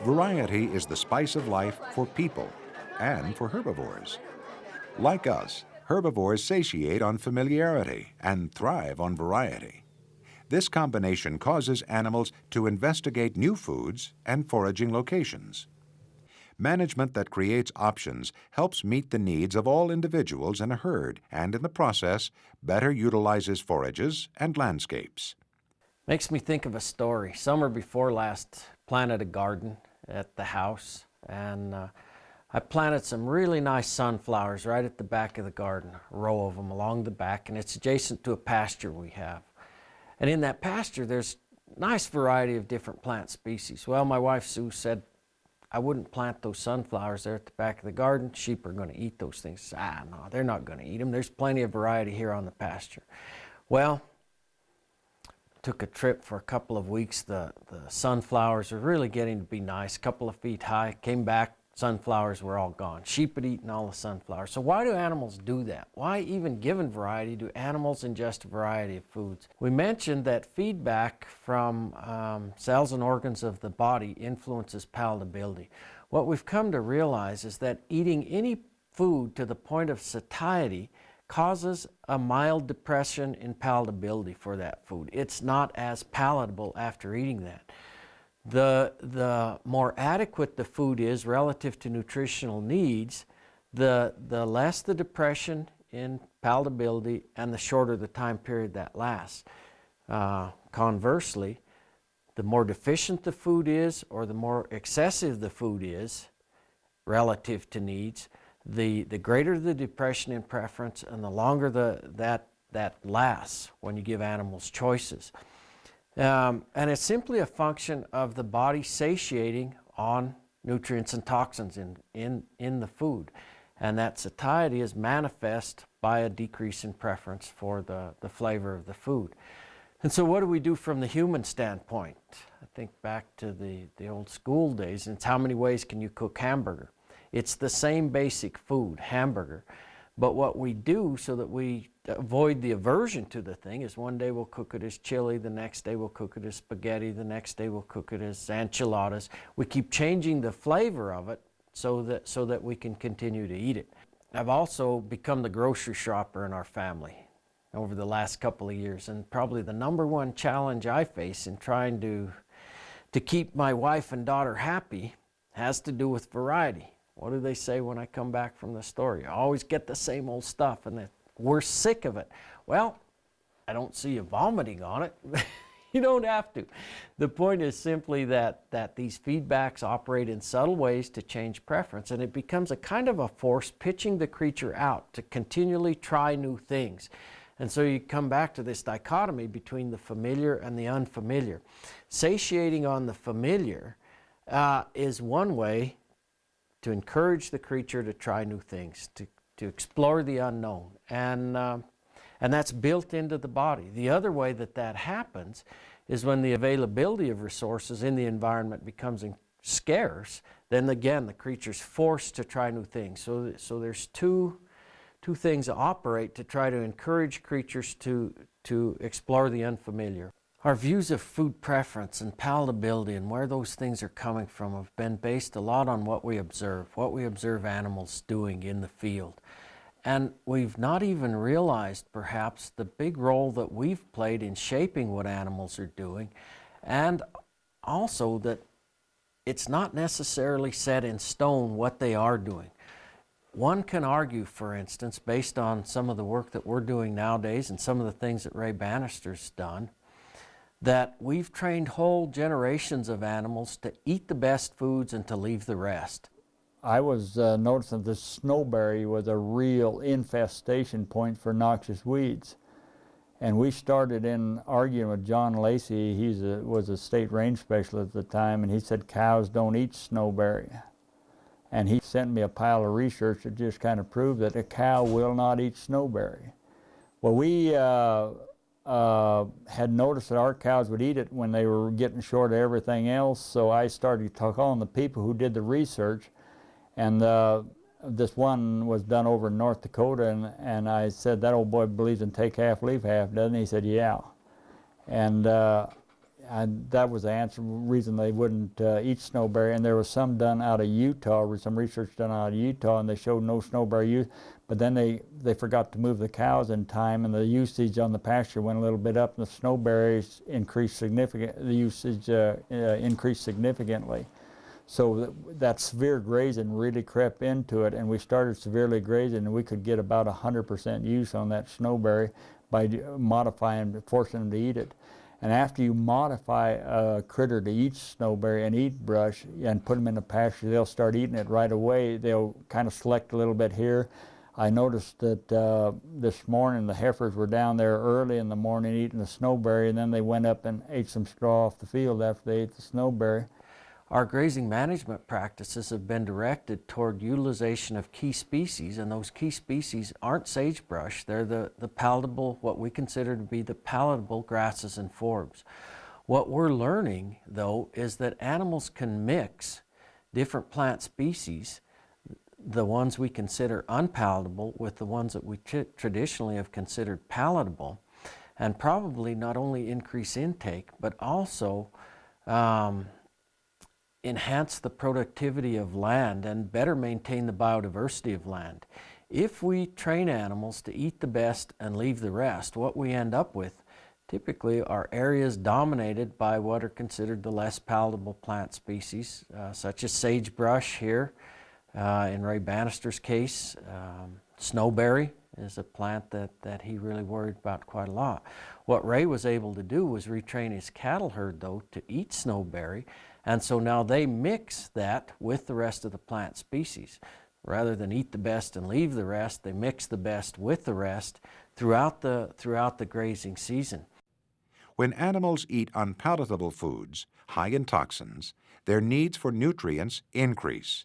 Variety is the spice of life for people and for herbivores. Like us, herbivores satiate on familiarity and thrive on variety. This combination causes animals to investigate new foods and foraging locations. Management that creates options helps meet the needs of all individuals in a herd and, in the process, better utilizes forages and landscapes. Makes me think of a story. Summer before last, planted a garden at the house, and I planted some really nice sunflowers right at the back of the garden, a row of them along the back, and it's adjacent to a pasture we have. And in that pasture, there's a nice variety of different plant species. Well, my wife Sue said, I wouldn't plant those sunflowers there at the back of the garden. Sheep are going to eat those things. No, they're not going to eat them. There's plenty of variety here on the pasture. Well, took a trip for a couple of weeks. The sunflowers are really getting to be nice, a couple of feet high. Came back, sunflowers were all gone. Sheep had eaten all the sunflowers. So why do animals do that? Why, even given variety, do animals ingest a variety of foods? We mentioned that feedback from cells and organs of the body influences palatability. What we've come to realize is that eating any food to the point of satiety causes a mild depression in palatability for that food. It's not as palatable after eating that. The more adequate the food is relative to nutritional needs, the less the depression in palatability and the shorter the time period that lasts. Conversely, the more deficient the food is or the more excessive the food is relative to needs, the greater the depression in preference and the longer that lasts when you give animals choices. And it's simply a function of the body satiating on nutrients and toxins in the food. And that satiety is manifest by a decrease in preference for the flavor of the food. And so what do we do from the human standpoint? I think back to the old school days, and it's how many ways can you cook hamburger? It's the same basic food, hamburger. But what we do so that we avoid the aversion to the thing is one day we'll cook it as chili, the next day we'll cook it as spaghetti, the next day we'll cook it as enchiladas. We keep changing the flavor of it so that we can continue to eat it. I've also become the grocery shopper in our family over the last couple of years, and probably the number one challenge I face in trying to keep my wife and daughter happy has to do with variety. What do they say when I come back from the store? You always get the same old stuff and we're sick of it. Well, I don't see you vomiting on it. You don't have to. The point is simply that these feedbacks operate in subtle ways to change preference, and it becomes a kind of a force pitching the creature out to continually try new things. And so you come back to this dichotomy between the familiar and the unfamiliar. Satiating on the familiar is one way to encourage the creature to try new things, to explore the unknown. And that's built into the body. The other way that happens is when the availability of resources in the environment becomes scarce, then again the creature's forced to try new things. So there's two things that operate to try to encourage creatures to explore the unfamiliar. Our views of food preference and palatability and where those things are coming from have been based a lot on what we observe animals doing in the field. And we've not even realized perhaps the big role that we've played in shaping what animals are doing, and also that it's not necessarily set in stone what they are doing. One can argue, for instance, based on some of the work that we're doing nowadays and some of the things that Ray Bannister's done, that we've trained whole generations of animals to eat the best foods and to leave the rest. I was noticing the snowberry was a real infestation point for noxious weeds. And we started in arguing with John Lacey. He was a state range specialist at the time, and he said cows don't eat snowberry. And he sent me a pile of research that just kind of proved that a cow will not eat snowberry. Well, we had noticed that our cows would eat it when they were getting short of everything else, so I started to talk on the people who did the research, and this one was done over in North Dakota, and I said, that old boy believes in take half, leave half, doesn't he? He said, yeah. And And that was the reason they wouldn't eat snowberry. And there was some done out of Utah, some research done out of Utah, and they showed no snowberry use. But then they forgot to move the cows in time, and the usage on the pasture went a little bit up, and the snowberries increased significantly. The usage increased significantly. So that severe grazing really crept into it, and we started severely grazing, and we could get about 100% use on that snowberry by modifying, forcing them to eat it. And after you modify a critter to eat snowberry and eat brush and put them in the pasture, they'll start eating it right away. They'll kind of select a little bit here. I noticed that this morning the heifers were down there early in the morning eating the snowberry, and then they went up and ate some straw off the field after they ate the snowberry. Our grazing management practices have been directed toward utilization of key species, and those key species aren't sagebrush. They're the palatable, what we consider to be the palatable grasses and forbs. What we're learning, though, is that animals can mix different plant species, the ones we consider unpalatable with the ones that we traditionally have considered palatable, and probably not only increase intake, but also enhance the productivity of land and better maintain the biodiversity of land. If we train animals to eat the best and leave the rest, what we end up with typically are areas dominated by what are considered the less palatable plant species, such as sagebrush here. In Ray Bannister's case, snowberry is a plant that he really worried about quite a lot. What Ray was able to do was retrain his cattle herd, though, to eat snowberry, and so now they mix that with the rest of the plant species. Rather than eat the best and leave the rest, they mix the best with the rest throughout the grazing season. When animals eat unpalatable foods, high in toxins, their needs for nutrients increase.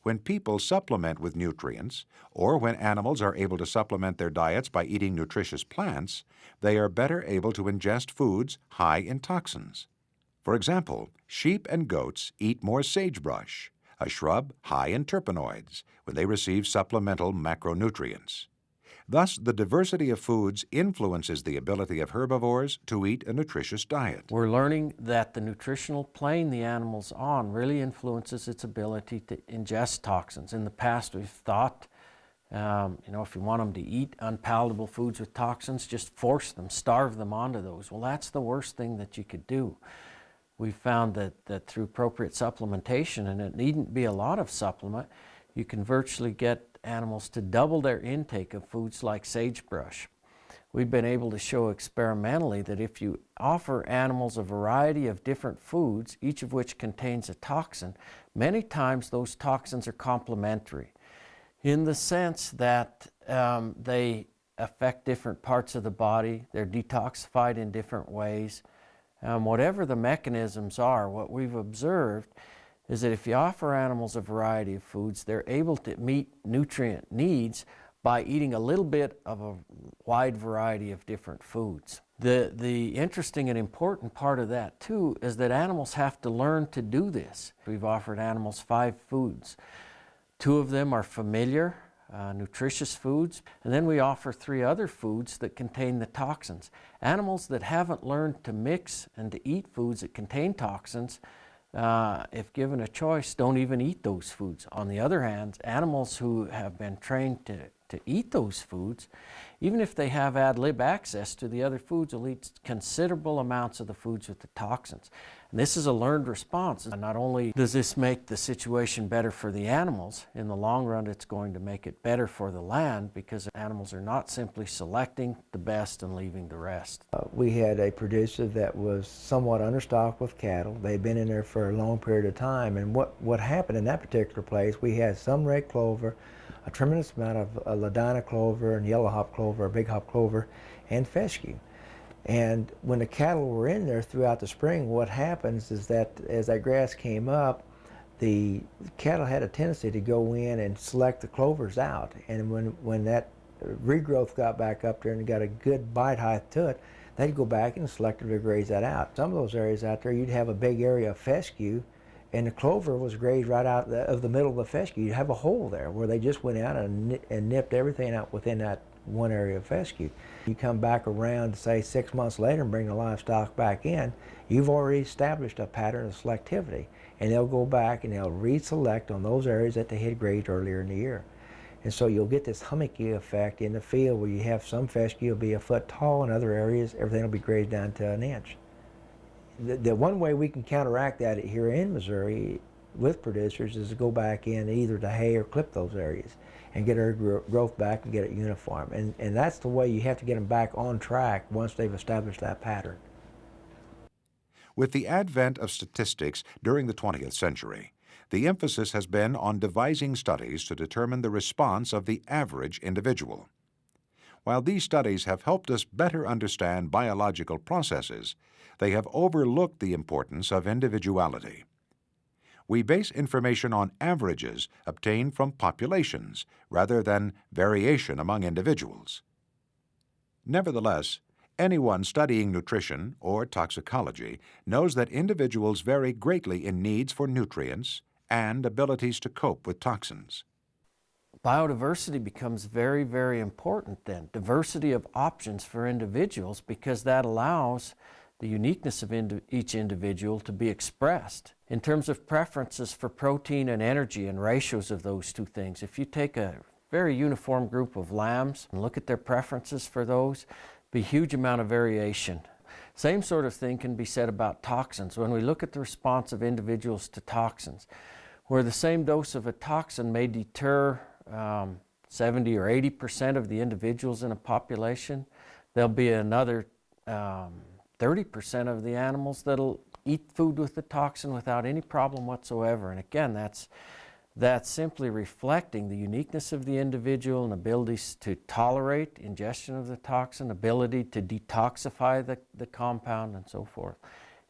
When people supplement with nutrients, or when animals are able to supplement their diets by eating nutritious plants, they are better able to ingest foods high in toxins. For example, sheep and goats eat more sagebrush, a shrub high in terpenoids, when they receive supplemental macronutrients. Thus, the diversity of foods influences the ability of herbivores to eat a nutritious diet. We're learning that the nutritional plane the animal's on really influences its ability to ingest toxins. In the past, we've thought, if you want them to eat unpalatable foods with toxins, just force them, starve them onto those. Well, that's the worst thing that you could do. We found that through appropriate supplementation, and it needn't be a lot of supplement, you can virtually get animals to double their intake of foods like sagebrush. We've been able to show experimentally that if you offer animals a variety of different foods, each of which contains a toxin, many times those toxins are complementary in the sense that they affect different parts of the body, they're detoxified in different ways. Whatever the mechanisms are, what we've observed is that if you offer animals a variety of foods, they're able to meet nutrient needs by eating a little bit of a wide variety of different foods. The interesting and important part of that, too, is that animals have to learn to do this. We've offered animals 5 foods. 2 of them are familiar, nutritious foods, and then we offer 3 other foods that contain the toxins. Animals that haven't learned to mix and to eat foods that contain toxins, if given a choice, don't even eat those foods. On the other hand, animals who have been trained to eat those foods, even if they have ad lib access to the other foods, will eat considerable amounts of the foods with the toxins. And this is a learned response. And not only does this make the situation better for the animals, in the long run it's going to make it better for the land, because animals are not simply selecting the best and leaving the rest. We had a producer that was somewhat understocked with cattle. They'd been in there for a long period of time, and what happened in that particular place, we had some red clover, a tremendous amount of ladina clover and yellow hop clover, or big hop clover, and fescue. And when the cattle were in there throughout the spring, what happens is that as that grass came up, the cattle had a tendency to go in and select the clovers out. And when that regrowth got back up there and got a good bite height to it, they'd go back and selectively graze that out. Some of those areas out there, you'd have a big area of fescue, and the clover was grazed right out of the middle of the fescue. You'd have a hole there where they just went out and nipped everything out within that one area of fescue. You come back around, say 6 months later, and bring the livestock back in, you've already established a pattern of selectivity, and they'll go back and they'll reselect on those areas that they had grazed earlier in the year. And so you'll get this hummocky effect in the field where you have some fescue will be a foot tall, and other areas everything will be grazed down to an inch. The one way we can counteract that here in Missouri with producers is to go back in either to hay or clip those areas and get our growth back and get it uniform. And that's the way you have to get them back on track once they've established that pattern. With the advent of statistics during the 20th century, the emphasis has been on devising studies to determine the response of the average individual. While these studies have helped us better understand biological processes, they have overlooked the importance of individuality. We base information on averages obtained from populations rather than variation among individuals. Nevertheless, anyone studying nutrition or toxicology knows that individuals vary greatly in needs for nutrients and abilities to cope with toxins. Biodiversity becomes very, very important then. Diversity of options for individuals, because that allows the uniqueness of each individual to be expressed in terms of preferences for protein and energy and ratios of those two things. If you take a very uniform group of lambs and look at their preferences for those, be a huge amount of variation. Same sort of thing can be said about toxins. When we look at the response of individuals to toxins, where the same dose of a toxin may deter 70 or 80% of the individuals in a population, there'll be another 30% of the animals that'll eat food with the toxin without any problem whatsoever. And again, that's simply reflecting the uniqueness of the individual and abilities to tolerate ingestion of the toxin, ability to detoxify the compound, and so forth.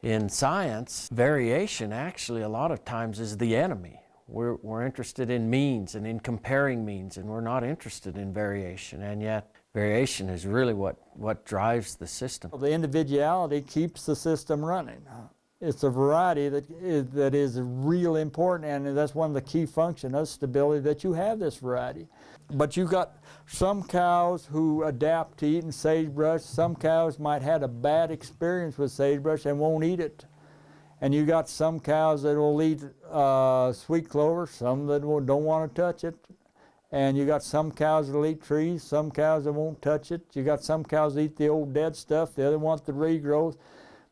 In science, variation actually a lot of times is the enemy. We're interested in means and in comparing means, and we're not interested in variation, and yet variation is really what drives the system. The individuality keeps the system running. It's a variety that is real important, and that's one of the key functions of stability, that you have this variety. But you've got some cows who adapt to eating sagebrush. Some cows might have a bad experience with sagebrush and won't eat it. And you got some cows that will eat sweet clover, some that don't want to touch it. And you got some cows that will eat trees, some cows that won't touch it. You got some cows that eat the old dead stuff, the other want the regrowth.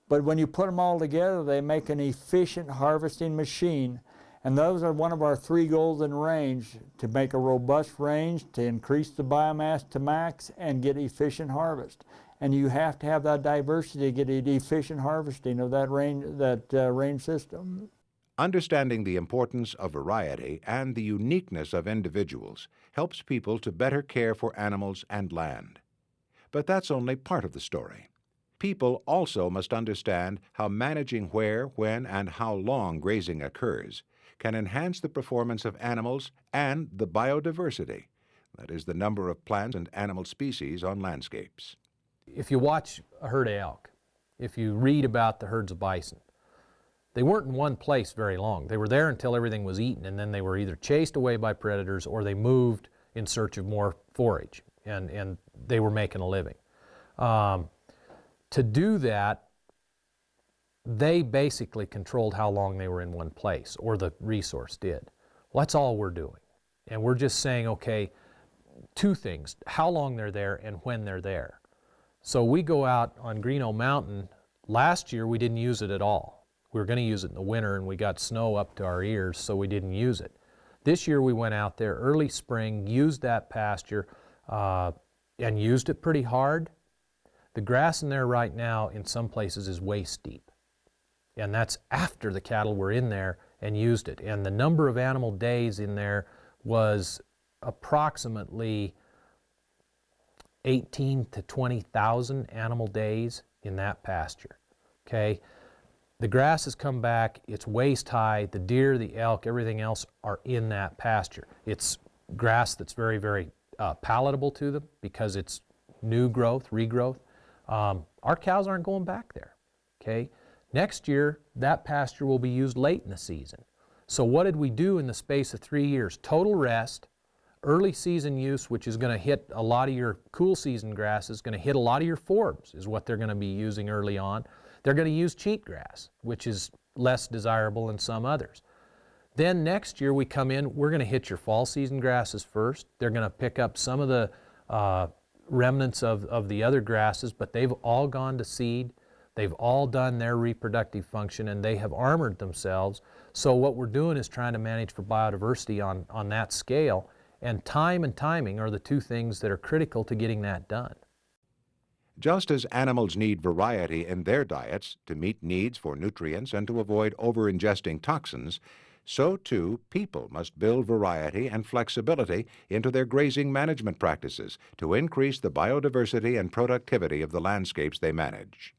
But when you put them all together, they make an efficient harvesting machine. And those are one of our 3 goals in range: to make a robust range, to increase the biomass to max, and get efficient harvest. And you have to have that diversity to get an efficient harvesting of that range system. Understanding the importance of variety and the uniqueness of individuals helps people to better care for animals and land. But that's only part of the story. People also must understand how managing where, when, and how long grazing occurs can enhance the performance of animals and the biodiversity, that is, the number of plant and animal species on landscapes. If you watch a herd of elk, if you read about the herds of bison, they weren't in one place very long. They were there until everything was eaten, and then they were either chased away by predators or they moved in search of more forage, and they were making a living. To do that, they basically controlled how long they were in one place, or the resource did. Well, that's all we're doing. And we're just saying, okay, 2 things: how long they're there and when they're there. So we go out on Greeno Mountain. Last year we didn't use it at all. We were going to use it in the winter, and we got snow up to our ears, so we didn't use it. This year we went out there early spring, used that pasture, and used it pretty hard. The grass in there right now in some places is waist deep, and that's after the cattle were in there and used it. And the number of animal days in there was approximately 18 to 20,000 animal days in that pasture. Okay, the grass has come back, it's waist high, the deer, the elk, everything else are in that pasture. It's grass that's very, very palatable to them because it's new growth, regrowth. Our cows aren't going back there. Okay, next year that pasture will be used late in the season. So what did we do in the space of 3 years? Total rest, early season use, which is going to hit a lot of your cool season grasses, going to hit a lot of your forbs, is what they're going to be using early on. They're going to use cheatgrass, which is less desirable than some others. Then next year we come in, we're going to hit your fall season grasses first. They're going to pick up some of the remnants of the other grasses, but they've all gone to seed. They've all done their reproductive function, and they have armored themselves. So what we're doing is trying to manage for biodiversity on that scale, and time and timing are the two things that are critical to getting that done. Just as animals need variety in their diets to meet needs for nutrients and to avoid over-ingesting toxins, so too people must build variety and flexibility into their grazing management practices to increase the biodiversity and productivity of the landscapes they manage.